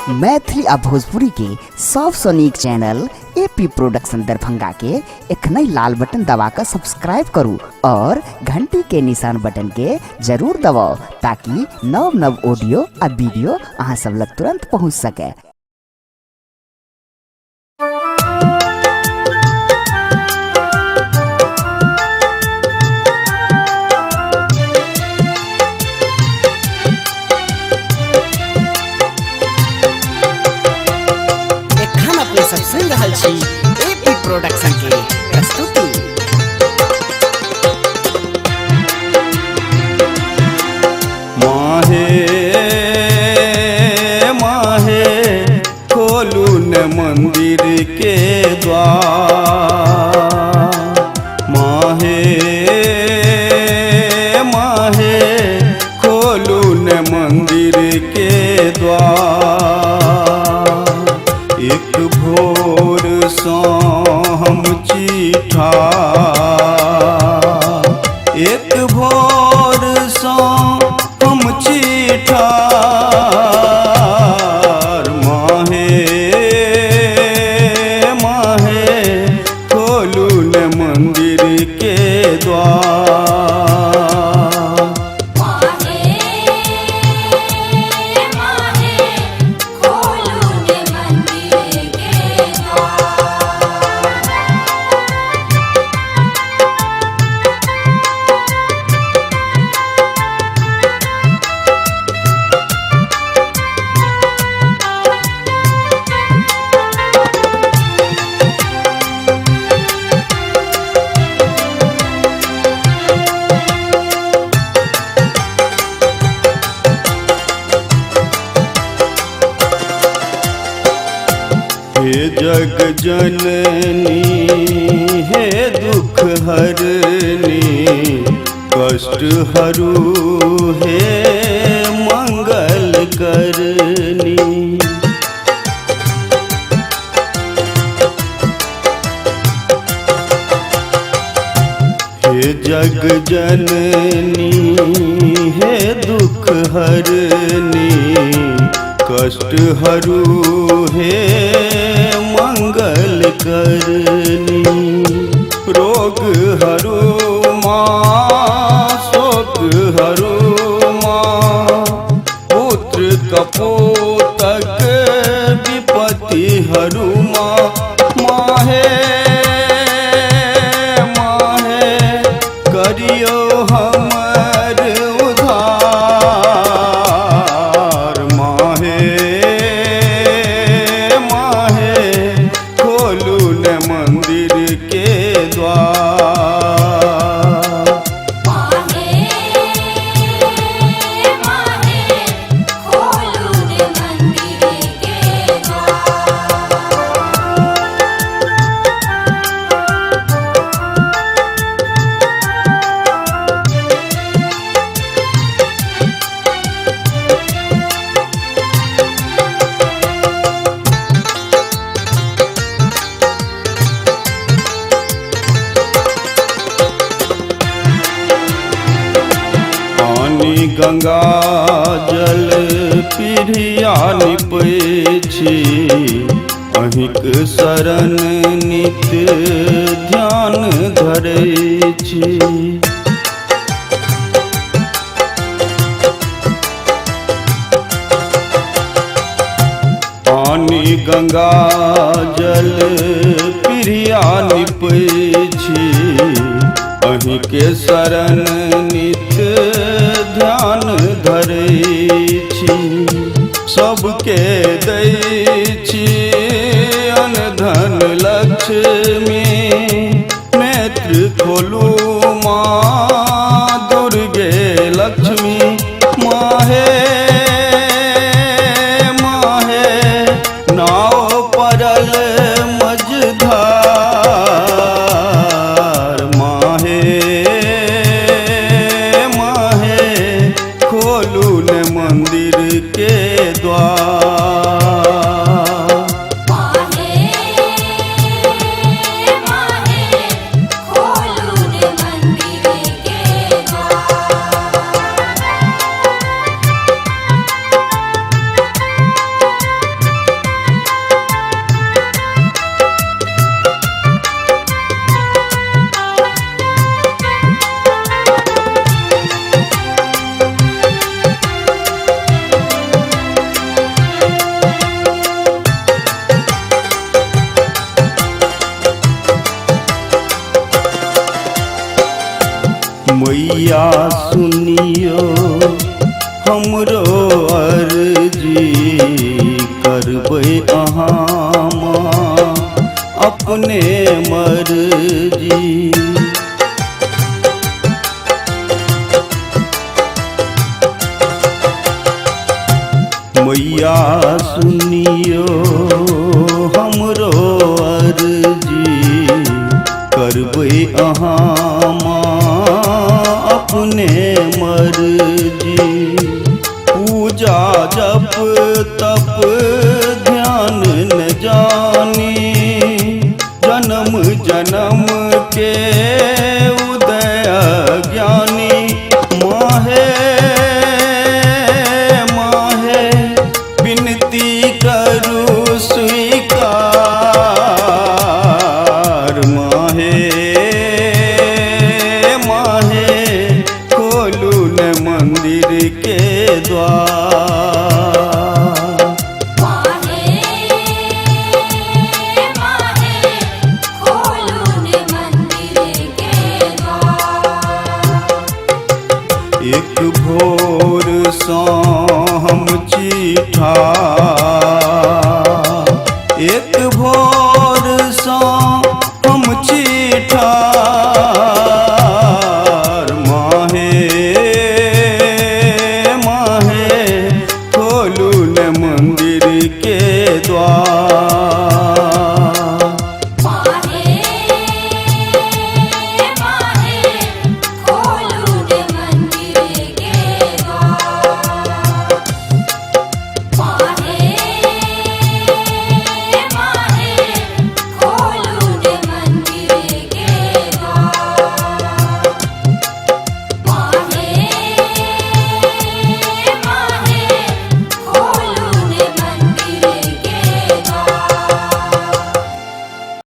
मैथिली आ भोजपुरी के सबसे नीक चैनल एपी प्रोडक्शन दरभंगा के एखनई लाल बटन दबाकर सब्सक्राइब करू और घंटी के निशान बटन के जरूर दबाओ ताकि नव नव ऑडियो आ वीडियो अहाँ सब लग तुरंत पहुँच सके। सुन रहल छी एपी प्रोडक्शन के प्रस्तुति। माहे माहे खोलू न मंदिर के द्वार, माहे माहे खोलू न मंदिर के द्वार। एक भोर सो हम चिठा, एक भोर सो हम चिठा, माहे माहे खोलू न मंदिर के द्वार। हे जग जननी हे दुख हरनी, कष्ट हरू हे मंगल करनी। हे जग जननी हे दुख हरनी, कष्ट हरू हे मंगल करनी। रोग हरू माँ शोक हरू माँ, पुत्र कपूतक विपत्ति हरू माँ। माहे माहे करियो हमर उद्धार, माहे माहे खोलू न मंदिर के द्वार। गंगा जल पीढ़िया निपै छी, अहिंक शरण नित्य ध्यान धरै छी। पानी गंगा जल पीढ़िया निपै छी, अहीं के शरण नित्य ध्यान धरै छी। सबके दै छी अन्न धन लक्ष्मी, नेत्र खोलू माँ दुर्गे लक्ष्मी। माहे माहे नाव परल मझधार, माहे माहे खोलू न मंदिर के द्वार। मैया सुनियो हमरो अर्जी करबै अहाँ माँ अपने मर्जी। मैया सुनियो हमरो अर्जी करबै अहाँ माँ अपने मर्जी। पूजा जप तप ध्यान न जानी जन्म जन्म के उदय ज्ञानी। माहे माहे विनती करू स्वीकार माहे माहे खोलू न मंदिर के द्वार। एक भोर सँ हम चीठा एक भोर सँ हम चीठा माहे माहे खोलू न मंदिर के द्वार।